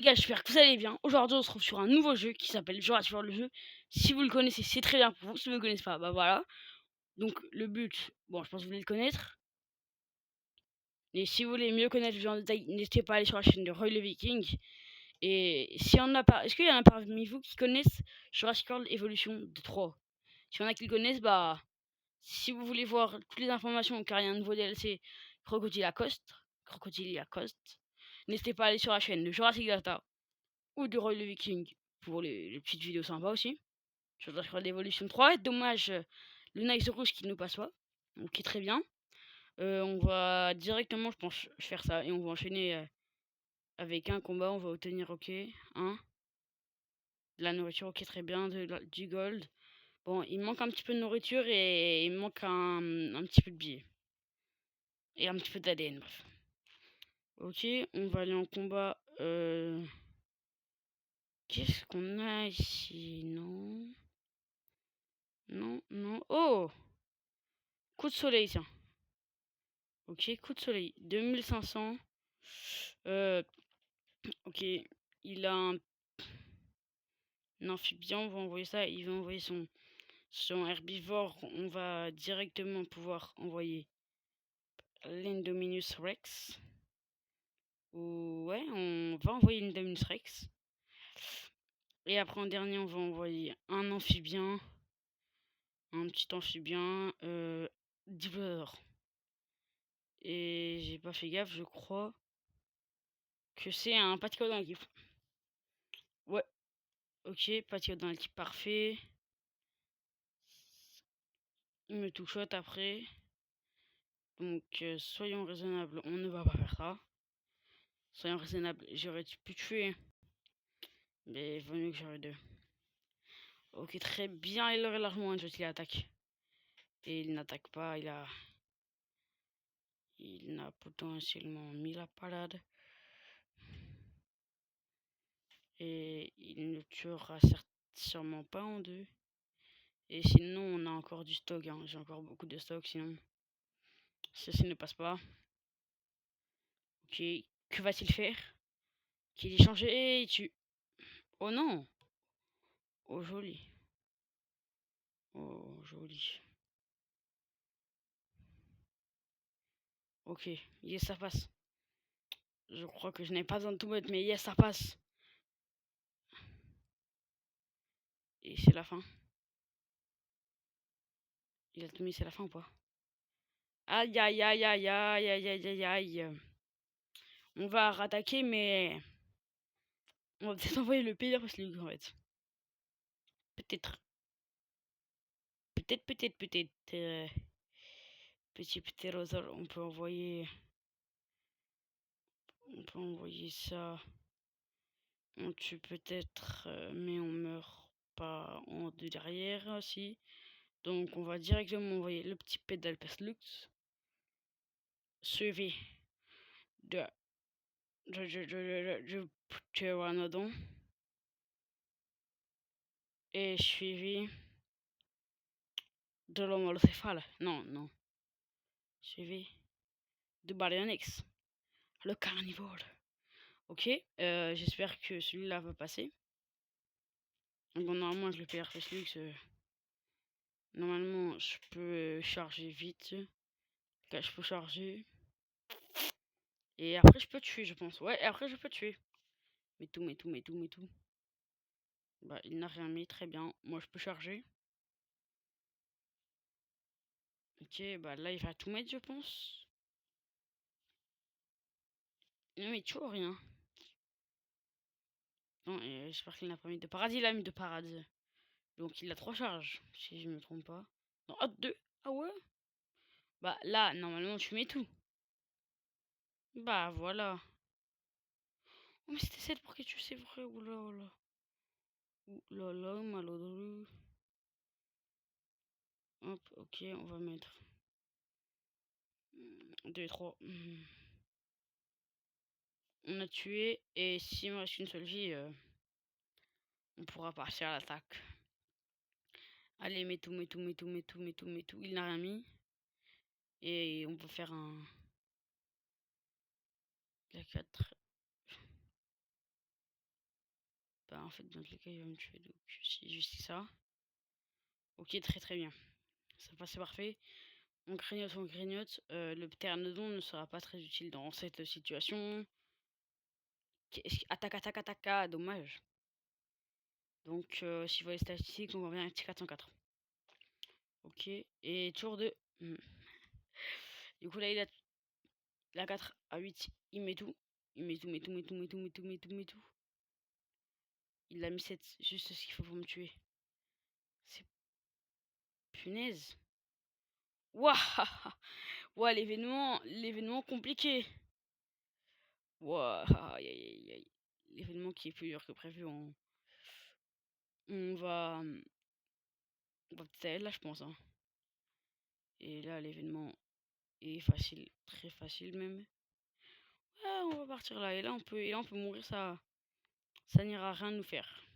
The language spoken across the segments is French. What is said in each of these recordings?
Les gars, j'espère que vous allez bien. Aujourd'hui, on se retrouve sur un nouveau jeu qui s'appelle Jurassic World le jeu. Si vous le connaissez, c'est très bien pour vous. Si vous ne le connaissez pas, bah voilà. Donc le but, bon, je pense que vous allez le connaître. Et si vous voulez mieux connaître le jeu en détail, n'hésitez pas à aller sur la chaîne de Roy le Viking. Et si on a pas, est-ce qu'il y en a parmi vous qui connaissent Jurassic World Evolution de 3? Si on a qui le connaissent, bah si vous voulez voir toutes les informations car il y a un nouveau DLC Crocodile Lacoste, n'hésitez pas à aller sur la chaîne de Jurassic Data ou de Roy le Viking pour les petites vidéos sympas aussi. Je dois faire l'évolution 3. Dommage le Nice Rouge qui ne passe pas. Donc qui est très bien. On va directement, je pense, faire ça. Et on va enchaîner avec un combat. On va obtenir, ok, de la nourriture, ok, très bien, du gold. Bon, il manque un petit peu de nourriture et il manque un petit peu de billets. Et un petit peu d'ADN, bref. Ok, on va aller en combat. Qu'est-ce qu'on a ici? Non. Non, non. Oh! Coup de soleil, tiens. Ok, coup de soleil. 2500. Ok, il a un amphibien, on va envoyer ça. Il va envoyer son herbivore. On va directement pouvoir envoyer l'Indominus Rex. Ouais, on va envoyer l'Indominus Rex. Et après en dernier, on va envoyer un amphibien. Un petit amphibien. Diplosaure. Et j'ai pas fait gaffe, je crois que c'est un Patico dans l'équipe. Ouais, ok, Patico dans l'équipe, parfait. Il me touche après. Donc, soyons raisonnables, on ne va pas faire ça. Soyons raisonnables, j'aurais pu tuer. Mais il vaut mieux que j'aurais deux. Ok, très bien, il aurait largement un jeu, il attaque. Et il n'attaque pas, il n'a potentiellement mis la parade. Et il ne tuera sûrement pas en deux. Et sinon, on a encore du stock, hein. J'ai encore beaucoup de stock, sinon. Ceci ne passe pas. Ok, que va-t-il faire? Qu'il est changé et il tue. Oh non! Oh joli. Oh joli. Ok, yes ça passe. Je crois que je n'ai pas besoin de tout mettre, mais yes ça passe. Et c'est la fin. Il a tout mis, c'est la fin ou pas? Aïe aïe aïe aïe aïe aïe aïe aïe aïe. On va rattaquer, mais on va peut-être envoyer le pire parce que en fait. Peut-être. Peut-être. Petit ptérosaure, on peut envoyer. On peut envoyer ça. On tue peut-être, mais on meurt pas en deux derrière aussi. Donc on va directement envoyer le petit Pédalpes Lux. Suivi de Pteranodon. Et suivi de l'homolocéphale. Non, non. Suivi de Baryonyx, le carnivore. Ok, j'espère que celui-là va passer. Bon, normalement, avec le PRP Lux, normalement, je peux charger vite. Là, je peux charger. Et après, je peux tuer, je pense. Ouais, et après, je peux tuer. Mais tout. Bah, il n'a rien mis, très bien. Moi, je peux charger. Ok, bah là, il va tout mettre, je pense. Non, mais toujours rien. Non, j'espère qu'il n'a pas mis de parade. Il a mis de parade. Donc, il a 3 charges, si je me trompe pas. Non, ah, 2. Ah ouais? Bah, là, normalement, tu mets tout. Bah, voilà. Oh, mais c'était 7 pour que tu sais vrai. Oula, oula. Oulala, malheureux. Hop, ok, on va mettre 2, 3. On a tué. Et s'il me reste une seule vie, on pourra partir à l'attaque. Allez, mets tout. Il n'a rien mis. Et on peut faire un. La 4. en fait, dans tous les cas, il va me tuer. Donc, si juste ça. Ok, très bien. Ça passe, c'est parfait. On grignote. Le pteranodon ne sera pas très utile dans cette situation. Attaque, ah, dommage. Donc, si vous voyez les statistiques, on revient à 404. Ok, et tour 2. Du coup, là, il a la 4 à 8. Il met tout. Il met tout. Il a mis 7. Juste ce qu'il faut pour me tuer. C'est punaise. Waouh. Ouah, l'événement compliqué. Waouh, l'événement qui est plus dur que prévu. On va peut-être aller là, je pense. Hein. Et là, l'événement est facile, très facile même. Ouais, on va partir là. Et là, on peut mourir. Ça n'ira rien nous faire.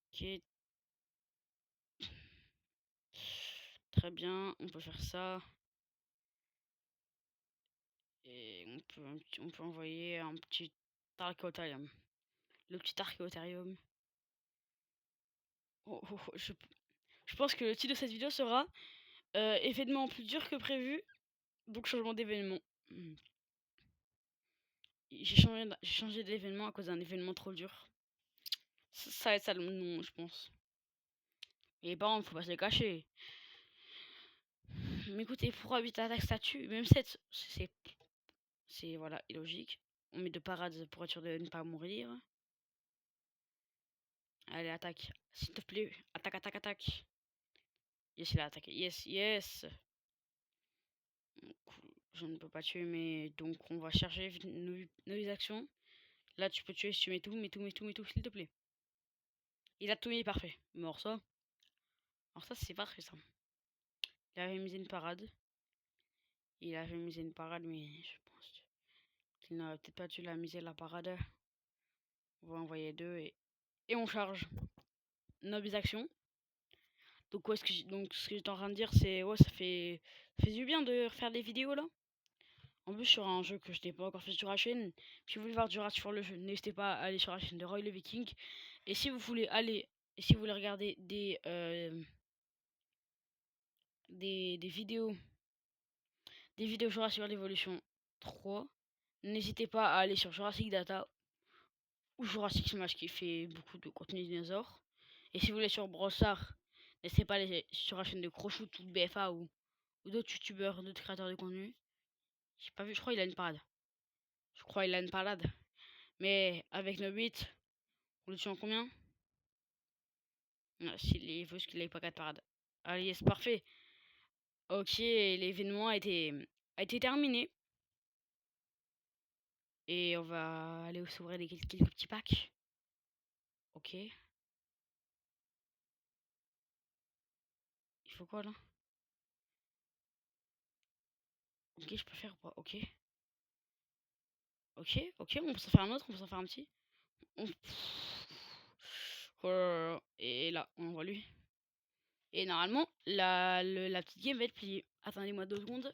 Ok. Très bien, on peut faire ça. Et on peut envoyer un petit Archaeotarium. Le petit Archaeotarium. Je pense que le titre de cette vidéo sera événement plus dur que prévu, donc changement d'événement. J'ai changé d'événement à cause d'un événement trop dur. Ça va être ça le nom, je pense. Et par contre, faut pas se le cacher. Mais écoutez, pour 8 attaques statut, même 7, c'est voilà, illogique. On met de parades pour être sûr de ne pas mourir. Allez, attaque. S'il te plaît. Attaque. Yes, il a attaqué. Yes. Donc, je ne peux pas tuer, mais donc on va charger nos actions. Là, tu peux tuer si tu mets tout, s'il te plaît. Il a tout mis, parfait. Mort ça. Alors ça, c'est parfait, ça. Il avait misé une parade. Mais je pense qu'il n'aurait peut-être pas dû la miser la parade. On va envoyer 2 et on charge nos actions. Donc, ce que j'étais en train de dire, c'est ouais, ça fait du bien de refaire des vidéos là. En plus, sur un jeu que je n'ai pas encore fait sur la chaîne. Si vous voulez voir du rage sur le jeu, n'hésitez pas à aller sur la chaîne de Roy le Viking. Et si vous voulez regarder des vidéos Jurassic World Evolution 3, n'hésitez pas à aller sur Jurassic Data ou Jurassic Smash qui fait beaucoup de contenu dinosaures. Et si vous voulez sur Brossard, n'hésitez pas à aller sur la chaîne de Croshoot ou de BFA ou d'autres youtubeurs, d'autres créateurs de contenu. J'ai pas vu, je crois qu'il a une parade. Mais avec nos 8, on le tue en combien? Il faut qu'il ait pas 4 parades. Allez, c'est parfait. Ok, l'événement a été terminé. Et on va aller s'ouvrir quelques petits packs. Ok. Il faut quoi là? Ok, je peux faire ou pas? Ok, on peut s'en faire un autre, on peut s'en faire un petit. Oh, et là, on voit lui. Et normalement, la petite game va être pliée. Attendez-moi 2 secondes.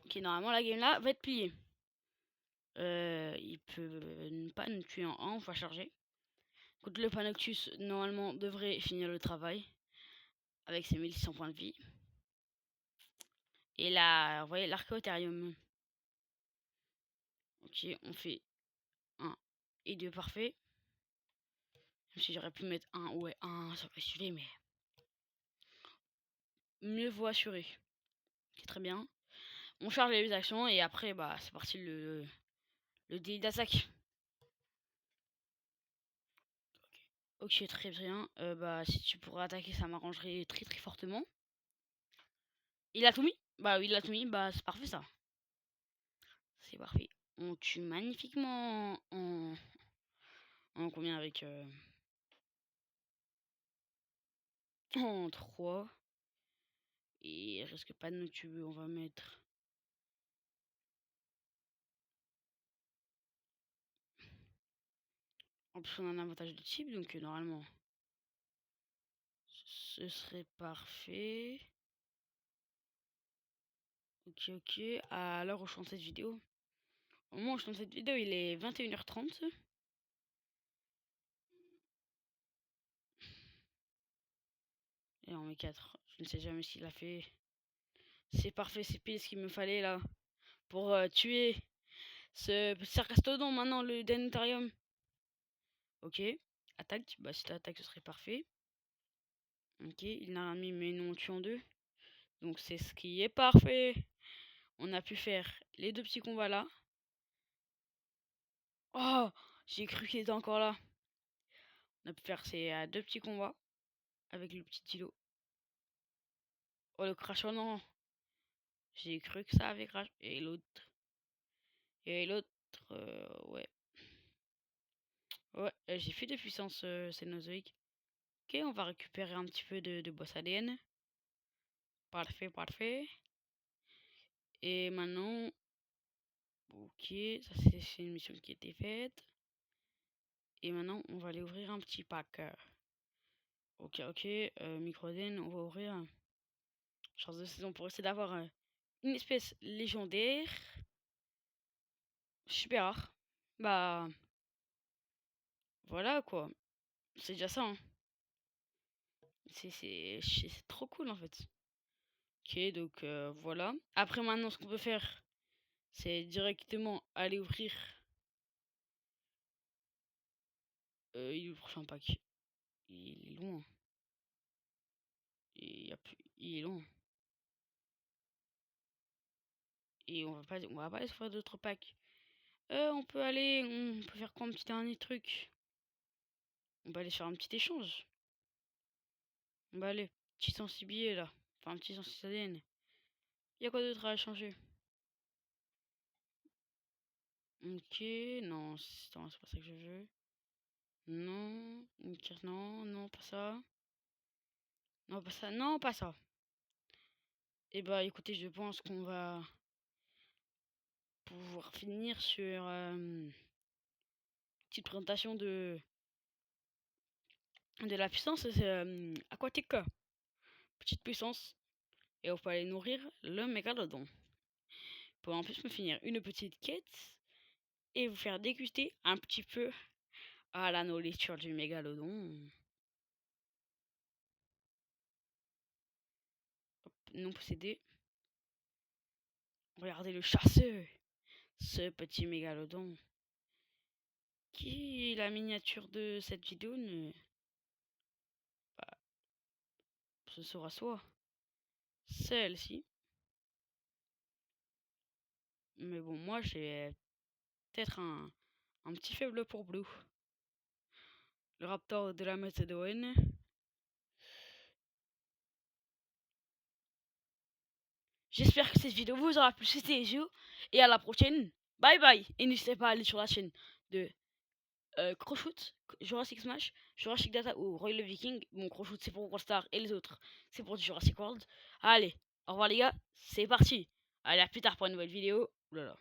Ok, normalement, la game là va être pliée. Il peut pas nous tuer en 1, on va charger. Écoute, le Panoctus, normalement, devrait finir le travail. Avec ses 1600 points de vie. Et là, vous voyez, l'Archaeotarium. Ok, on fait 1 et 2 parfait. Même si j'aurais pu mettre 1, ouais, 1, ça aurait suffi, mais... Mieux vaut assurer. Ok, très bien. On charge les actions et après, bah, c'est parti le délit d'attaque. Ok, très bien. Bah, si tu pourrais attaquer, ça m'arrangerait très fortement. Il a tout mis? Bah oui, il a tout mis. Bah, c'est parfait ça. C'est parfait. On tue magnifiquement en combien avec en 3. Et il risque pas de nous tuer. On va mettre... En plus, on a un avantage de type, donc normalement, ce serait parfait. Ok. À l'heure où je tourne cette vidéo, au moment où je tourne cette vidéo, il est 21h30. Et on met 4. Je ne sais jamais s'il a fait. C'est parfait, c'est pile ce qu'il me fallait là. Pour tuer ce Sarcastodon maintenant, le Denatarium. Ok. Attaque. Bah si t'attaques ce serait parfait. Ok, il n'a rien mis mais nous on tue en 2. Donc c'est ce qui est parfait. On a pu faire les 2 petits combats là. Oh, j'ai cru qu'il était encore là. On a pu faire ces 2 petits combats avec le petit îlot. Oh le crash, oh non. J'ai cru que ça avait crash. Et l'autre. Ouais. Ouais, j'ai fait des puissances cénozoïques. Ok, on va récupérer un petit peu de boss ADN. Parfait, parfait. Et maintenant... Ok, ça c'est une mission qui a été faite. Et maintenant, on va aller ouvrir un petit pack. Ok, ok. Microden, on va ouvrir. Chance de saison pour essayer d'avoir une espèce légendaire. Super rare. Bah... Voilà quoi. C'est déjà ça, hein. C'est trop cool en fait. Ok, donc voilà. Après maintenant, ce qu'on peut faire, c'est directement aller ouvrir il est le prochain pack. Il est loin. Il est loin. Et on va pas aller faire d'autres packs. On peut faire quoi un petit dernier truc? On va aller faire un petit échange. On va aller. Petit sensibilier là. Enfin, un petit sensibilier ADN. Y a quoi d'autre à échanger? Ok, non, c'est pas ça que je veux. Non, non, non, pas ça. Non, pas ça, non, pas ça. Et bah écoutez, je pense qu'on va pouvoir finir sur petite présentation de la puissance aquatique. Petite puissance. Et on peut aller nourrir le mégalodon. Pour en plus me finir une petite quête et vous faire déguster un petit peu à la nourriture du mégalodon. Hop, non possédé. Regardez le chasseur. Ce petit mégalodon. Qui est la miniature de cette vidéo ne... Bah, ce sera soit celle-ci. Mais bon, moi j'ai peut-être un petit faible pour Blue. Le raptor de la Macédoine. J'espère que cette vidéo vous aura plu. C'était Ezio. Et à la prochaine. Bye bye. Et n'hésitez pas à aller sur la chaîne de Crowshoot, Jurassic Smash, Jurassic Data ou Roy le Viking. Bon, Crowshoot c'est pour Star et les autres c'est pour du Jurassic World. Allez, au revoir les gars. C'est parti. Allez, à plus tard pour une nouvelle vidéo. Oulala.